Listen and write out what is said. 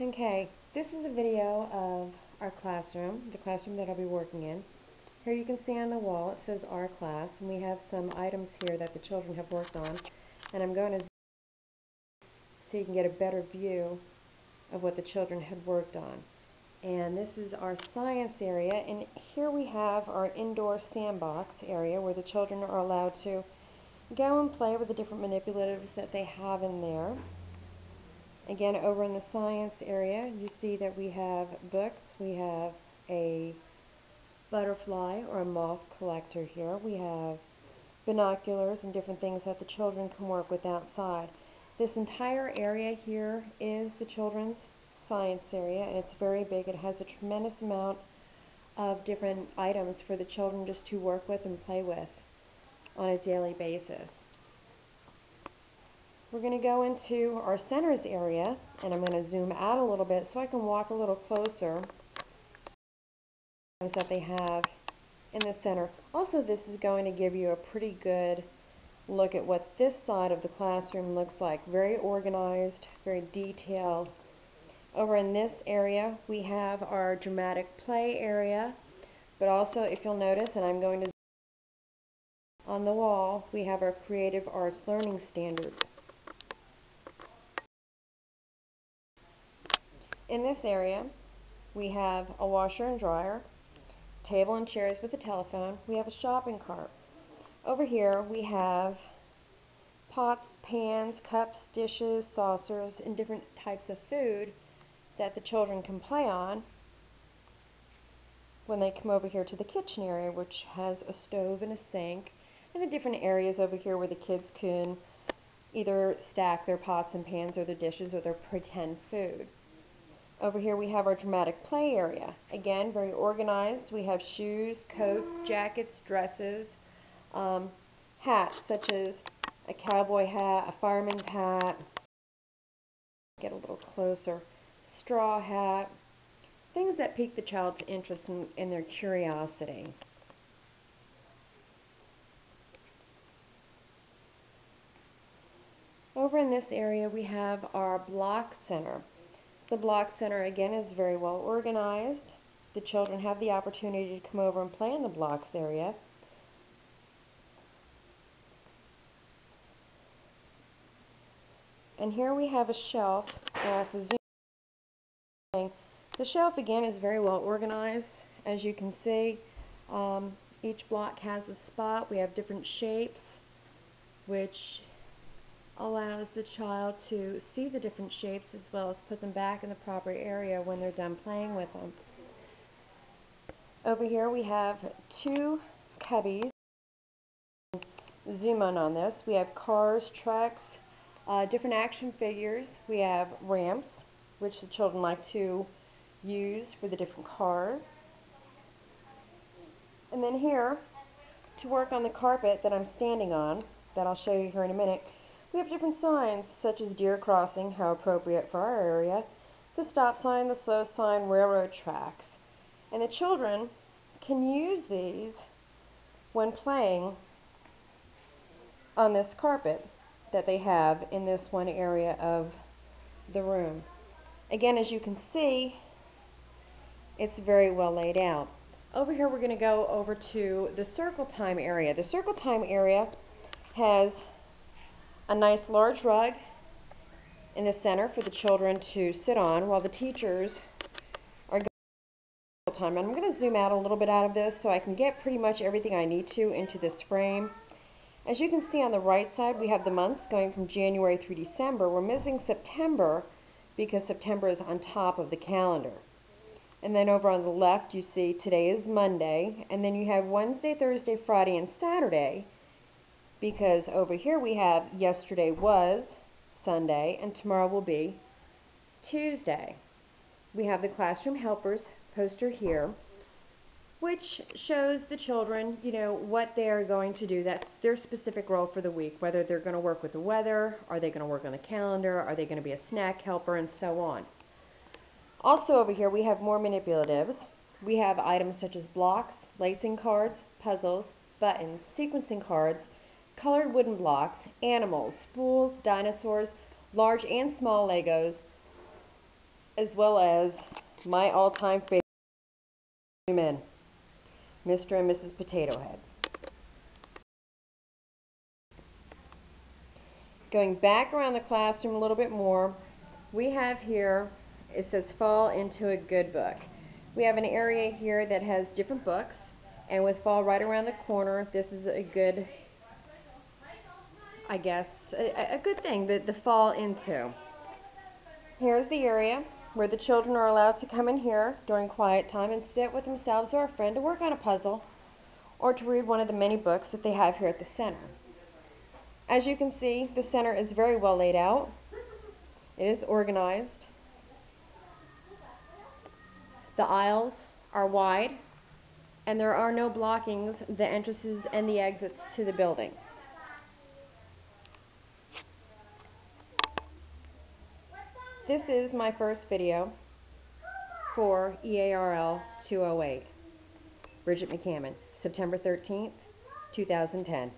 Okay, this is a video of our classroom, the classroom that I'll be working in. Here you can see on the wall it says our class, and we have some items here that the children have worked on, and I'm going to zoom so you can get a better view of what the children had worked on. And this is our science area, and here we have our indoor sandbox area where the children are allowed to go and play with the different manipulatives that they have in there. Again, over in the science area, you see that we have books. We have a butterfly or a moth collector here. We have binoculars and different things that the children can work with outside. This entire area here is the children's science area, and it's very big. It has a tremendous amount of different items for the children just to work with and play with on a daily basis. We're going to go into our centers area, and I'm going to zoom out a little bit so I can walk a little closer that they have in the center. Also, this is going to give you a pretty good look at what this side of the classroom looks like. Very organized, very detailed. Over in this area, we have our dramatic play area, but also, if you'll notice, and I'm going to on the wall, we have our creative arts learning standards. In this area, we have a washer and dryer, table and chairs with a telephone. We have a shopping cart. Over here, we have pots, pans, cups, dishes, saucers, and different types of food that the children can play on when they come over here to the kitchen area, which has a stove and a sink, and the different areas over here where the kids can either stack their pots and pans or their dishes or their pretend food. Over here we have our dramatic play area. Again, very organized. We have shoes, coats, jackets, dresses, hats such as a cowboy hat, a fireman's hat, get a little closer, straw hat, things that pique the child's interest in their curiosity. Over in this area we have our block center. The block center again is very well organized. The children have the opportunity to come over and play in the blocks area. And here we have a shelf. The shelf again is very well organized. As you can see, each block has a spot. We have different shapes, which allows the child to see the different shapes as well as put them back in the proper area when they're done playing with them. Over here we have two cubbies. Zoom in on this. We have cars, trucks, different action figures. We have ramps, which the children like to use for the different cars. And then here, to work on the carpet that I'm standing on, that I'll show you here in a minute, we have different signs, such as deer crossing, how appropriate for our area, the stop sign, the slow sign, railroad tracks. And the children can use these when playing on this carpet that they have in this one area of the room. Again, as you can see, it's very well laid out. Over here we're going to go over to the circle time area. The circle time area has a nice large rug in the center for the children to sit on while the teachers are going circle time. And I'm going to zoom out a little bit out of this so I can get pretty much everything I need to into this frame. As you can see on the right side, we have the months going from January through December. We're missing September because September is on top of the calendar. And then over on the left, you see today is Monday, and then you have Wednesday, Thursday, Friday, and Saturday, because over here we have yesterday was Sunday, and tomorrow will be Tuesday. We have the classroom helpers poster here, which shows the children, what they are going to do. That's their specific role for the week, whether they're going to work with the weather, are they going to work on the calendar, are they going to be a snack helper, and so on. Also over here we have more manipulatives. We have items such as blocks, lacing cards, puzzles, buttons, sequencing cards, colored wooden blocks, animals, spools, dinosaurs, large and small Legos, as well as my all-time favorite men, Mr. and Mrs. Potato Head. Going back around the classroom a little bit more, we have here, it says fall into a good book. We have an area here that has different books, and with fall right around the corner, this is a good, I guess, a good thing that the fall into. Here's the area where the children are allowed to come in here during quiet time and sit with themselves or a friend to work on a puzzle or to read one of the many books that they have here at the center. As you can see, the center is very well laid out. It is organized. The aisles are wide, and there are no blockings the entrances and the exits to the building. This is my first video for EARL 208. Bridget McCammon, September 13th, 2010.